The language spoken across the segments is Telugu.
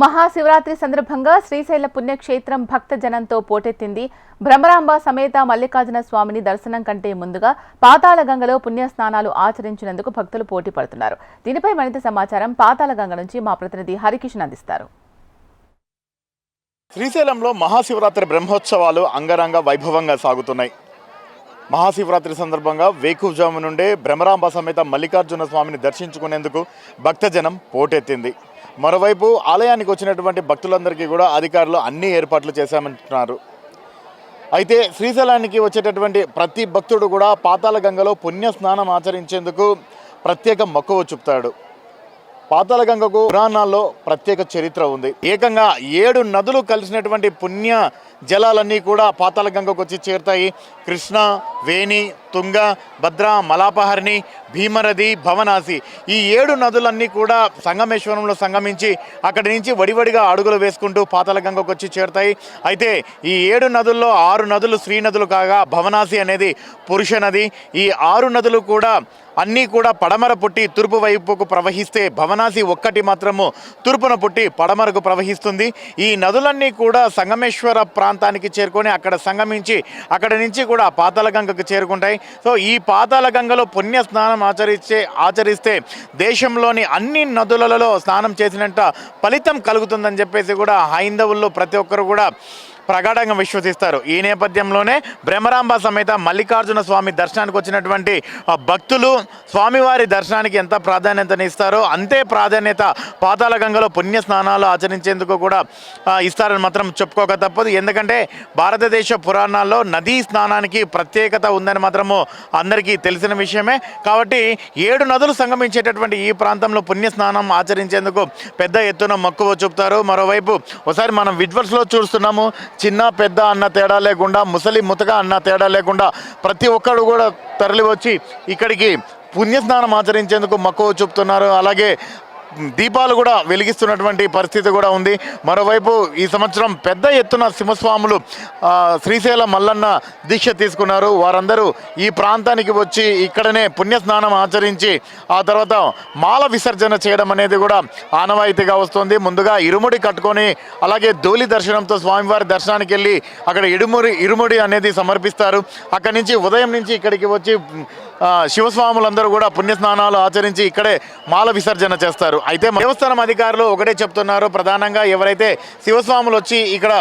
మహాశివరాత్రి సందర్భంగా శ్రీశైల పుణ్యక్షేత్రం భక్తజనంతో పోటెత్తింది. భ్రమరాంబ సమేత మల్లికార్జున స్వామిని దర్శనం కంటే ముందుగా పాతాళగంగలో పుణ్యస్నానాలు ఆచరించినందుకు భక్తులు పోటీ పడుతున్నారు. దీనిపై మరింత సమాచారం పాతాళగంగ నుంచి మా ప్రతినిధి హరికిషన్ అందిస్తారు. శ్రీశైలంలో మహాశివరాత్రి బ్రహ్మోత్సవాలు అంగరంగ వైభవంగా సాగుతున్నాయి. మహాశివరాత్రి సందర్భంగా వేకువజాము నుండే భ్రమరాంబ సమేత మల్లికార్జున స్వామిని దర్శించుకునేందుకు భక్తజనం పోటెత్తింది. మరోవైపు ఆలయానికి వచ్చినటువంటి భక్తులందరికీ కూడా అధికారులు అన్ని ఏర్పాట్లు చేశామంటున్నారు. అయితే శ్రీశైలానికి వచ్చేటటువంటి ప్రతి భక్తుడు కూడా పాతాళగంగలో పుణ్యస్నానం ఆచరించేందుకు ప్రత్యేక మక్కువ చూపుతాడు. పాతాళగంగకు పురాణాల్లో ప్రత్యేక చరిత్ర ఉంది. ఏకంగా 7 నదులు కలిసినటువంటి పుణ్య జలాలన్నీ కూడా పాతాళగంగకు వచ్చి చేరుతాయి. కృష్ణ, వేణి, తుంగ, భద్ర, మలాపహరిణి, భీమరథి, భవనాసి ఈ 7 నదులన్నీ కూడా సంగమేశ్వరంలో సంగమించి అక్కడి నుంచి వడివడిగా అడుగులు వేసుకుంటూ పాతాళగంగకు వచ్చి చేరుతాయి. అయితే ఈ 7 నదుల్లో 6 నదులు స్త్రీ నదులు కాగా భవనాసి అనేది పురుష నది. ఈ 6 నదులు కూడా అన్నీ కూడా పడమర పుట్టి తూర్పు వైపుకు ప్రవహిస్తే భవనాసి ఒక్కటి మాత్రము తూర్పున పుట్టి పడమరకు ప్రవహిస్తుంది. ఈ నదులన్నీ కూడా సంగమేశ్వర ప్రాంతానికి చేరుకొని అక్కడ సంగమించి అక్కడి నుంచి కూడా పాతాళగంగకు చేరుకుంటాయి. సో ఈ పాతాళగంగలో పుణ్య స్నానం ఆచరిస్తే దేశంలోని అన్ని నదులలో స్నానం చేసినంత ఫలితం కలుగుతుందని చెప్పేసి కూడా హైందవుల్లో ప్రతి ఒక్కరు కూడా ప్రగాఢంగా విశ్వసిస్తారు. ఈ నేపథ్యంలోనే భ్రమరాంబ సమేత మల్లికార్జున స్వామి దర్శనానికి వచ్చినటువంటి భక్తులు స్వామివారి దర్శనానికి ఎంత ప్రాధాన్యతనిస్తారో అంతే ప్రాధాన్యత పాతాళగంగలో పుణ్య స్నానాలు ఆచరించేందుకు కూడా ఇస్తారని మాత్రం చెప్పుకోక తప్పదు. ఎందుకంటే భారతదేశ పురాణాల్లో నదీ స్నానానికి ప్రత్యేకత ఉందని మాత్రము అందరికీ తెలిసిన విషయమే. కాబట్టి 7 నదులు సంగమించేటటువంటి ఈ ప్రాంతంలో పుణ్య స్నానం ఆచరించేందుకు పెద్ద ఎత్తున మక్కువ చూపుతారు. మరోవైపు ఒకసారి మనం విజువల్స్లో చూస్తున్నాము. చిన్న పెద్ద అన్న తేడా లేకుండా, ముసలి ముతక అన్న తేడా లేకుండా ప్రతి ఒక్కరు కూడా తరలి వచ్చి ఇక్కడికి పుణ్యస్నానం ఆచరించేందుకు మక్కువ చూపుతున్నారు. అలాగే దీపాలు కూడా వెలిగిస్తున్నటువంటి పరిస్థితి కూడా ఉంది. మరోవైపు ఈ సంవత్సరం పెద్ద ఎత్తున సింహస్వాములు శ్రీశైల మల్లన్న దీక్ష తీసుకున్నారు. వారందరూ ఈ ప్రాంతానికి వచ్చి ఇక్కడనే పుణ్యస్నానం ఆచరించి ఆ తర్వాత మాల విసర్జన చేయడం అనేది కూడా ఆనవాయితీగా వస్తుంది. ముందుగా ఇరుముడి కట్టుకొని అలాగే ధూళి దర్శనంతో స్వామివారి దర్శనానికి వెళ్ళి అక్కడ ఇరుముడి అనేది సమర్పిస్తారు. అక్కడి నుంచి ఉదయం నుంచి ఇక్కడికి వచ్చి శివస్వాములందరూ కూడా పుణ్యస్నానాలు ఆచరించి ఇక్కడే మాల విసర్జన చేస్తారు. అయితే దేవస్థానం అధికారులు ఒకటే చెప్తున్నారు. ప్రధానంగా ఎవరైతే శివస్వాములు వచ్చి ఇక్కడ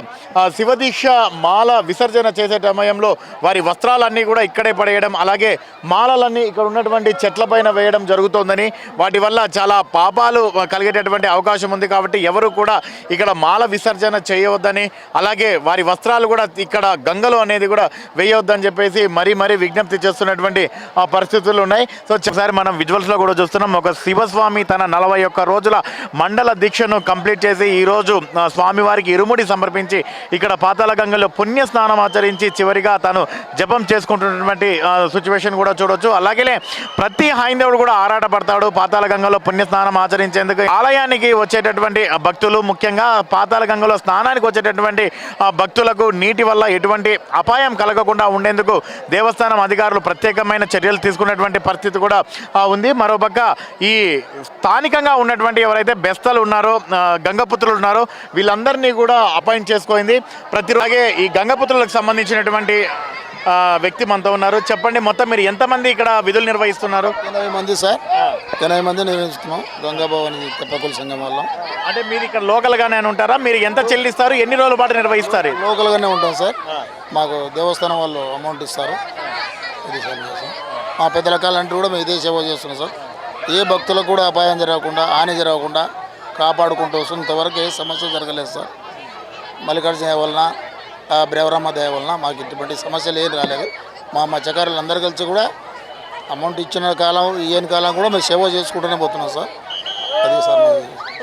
శివదీక్ష మాల విసర్జన చేసే సమయంలో వారి వస్త్రాలన్నీ కూడా ఇక్కడే పడేయడం, అలాగే మాలలన్నీ ఇక్కడ ఉన్నటువంటి చెట్లపైన వేయడం జరుగుతోందని, వాటి వల్ల చాలా పాపాలు కలిగేటటువంటి అవకాశం ఉంది. కాబట్టి ఎవరు కూడా ఇక్కడ మాల విసర్జన చేయవద్దని, అలాగే వారి వస్త్రాలు కూడా ఇక్కడ గంగలో అనేది కూడా వేయవద్దని చెప్పేసి మరీ విజ్ఞప్తి చేస్తున్నటువంటి పరిస్థితులు ఉన్నాయి. సో ఒకసారి మనం విజువల్స్లో కూడా చూస్తున్నాం. ఒక శివస్వామి తన 41 రోజుల మండల దీక్షను కంప్లీట్ చేసి ఈరోజు స్వామివారికి ఇరుముడి సమర్పించి ఇక్కడ పాతాళగంగలో పుణ్య స్నానం ఆచరించి చివరిగా తను జపం చేసుకుంటున్నటువంటి సిచ్యువేషన్ కూడా చూడొచ్చు. అలాగే ప్రతి హైందవుడు కూడా ఆరాటపడతాడు పాతాళగంగలో పుణ్య స్నానం ఆచరించేందుకు. ఆలయానికి వచ్చేటటువంటి భక్తులు, ముఖ్యంగా పాతాళగంగలో స్నానానికి వచ్చేటటువంటి భక్తులకు నీటి వల్ల ఎటువంటి అపాయం కలగకుండా ఉండేందుకు దేవస్థానం అధికారులు ప్రత్యేకమైన చర్యలు తీసుకున్నటువంటి పరిస్థితి కూడా ఉంది. మరోపక్క ఈ స్థానికంగా ఉన్నటువంటి ఎవరైతే బెస్తలు ఉన్నారో, గంగపుత్రులు ఉన్నారో వీళ్ళందరినీ కూడా అపాయింట్ చేసుకోయింది. ప్రతిరోజే ఈ గంగపుత్రులకు సంబంధించినటువంటి వ్యక్తి మనతో ఉన్నారు. చెప్పండి, మొత్తం మీరు ఎంతమంది ఇక్కడ విధులు నిర్వహిస్తున్నారు? 80 మంది సార్. 80 మంది నిర్వహిస్తున్నాం గంగాభవాని తెప్పకుల సంఘం వల్ల. అంటే మీరు ఇక్కడ లోకల్గానే ఉంటారా? మీరు ఎంత చెల్లిస్తారు? ఎన్ని రోజుల పాటు నిర్వహిస్తారు? లోకల్గానే ఉంటాం సార్. మాకు దేవస్థానం వాళ్ళు అమౌంట్ ఇస్తారు. ఇది సార్ మా పెద్దల కాలంటూ కూడా మేము ఇదే సేవ చేస్తున్నాం సార్. ఏ భక్తులకు కూడా అపాయం జరగకుండా, హాని జరగకుండా కాపాడుకుంటూ వస్తుంది. ఇంతవరకు ఏ సమస్య జరగలేదు సార్. మల్లికార్జున దయ వలన, భ్రమరాంబ దయ వలన మాకు ఇటువంటి సమస్యలు ఏం రాలేదు. మా మత్స్యకారులు అందరూ కలిసి కూడా అమౌంట్ ఇచ్చిన కాలం, ఇయ్యని కాలం కూడా మేము సేవ చేసుకుంటూనే పోతున్నాం సార్. అది సార్.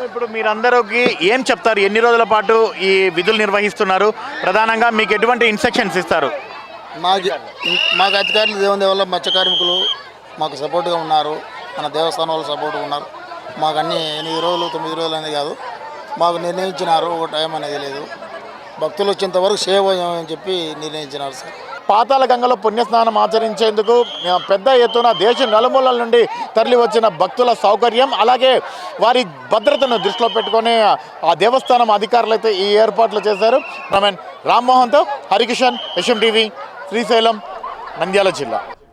ఇప్పుడు మీరందరికి ఏం చెప్తారు? ఎన్ని రోజుల పాటు ఈ విధులు నిర్వహిస్తున్నారు? ప్రధానంగా మీకు ఎటువంటి ఇన్స్ట్రక్షన్స్ ఇస్తారు? మాకు అధికారులు దేవుని వల్ల మత్స్య కార్మికులు మాకు సపోర్ట్గా ఉన్నారు. మన దేవస్థానం వాళ్ళు సపోర్ట్గా ఉన్నారు. మాకు అన్ని 8 రోజులు 9 రోజులు అనేది కాదు, మాకు నిర్ణయించినారు. ఒక టైం అనేది లేదు. భక్తులు వచ్చేంత వరకు సేవ అని చెప్పి నిర్ణయించినారు సార్. పాతాళ గంగలో పుణ్యస్నానం ఆచరించేందుకు పెద్ద ఎత్తున దేశ నలుమూలల నుండి తరలి వచ్చిన భక్తుల సౌకర్యం అలాగే వారి భద్రతను దృష్టిలో పెట్టుకొని ఆ దేవస్థానం అధికారులు అయితే ఈ ఏర్పాట్లు చేశారు. రామ్మోహన్తో హరికిషన్, యశం టీవీ, శ్రీశైలం, నంద్యాల జిల్లా.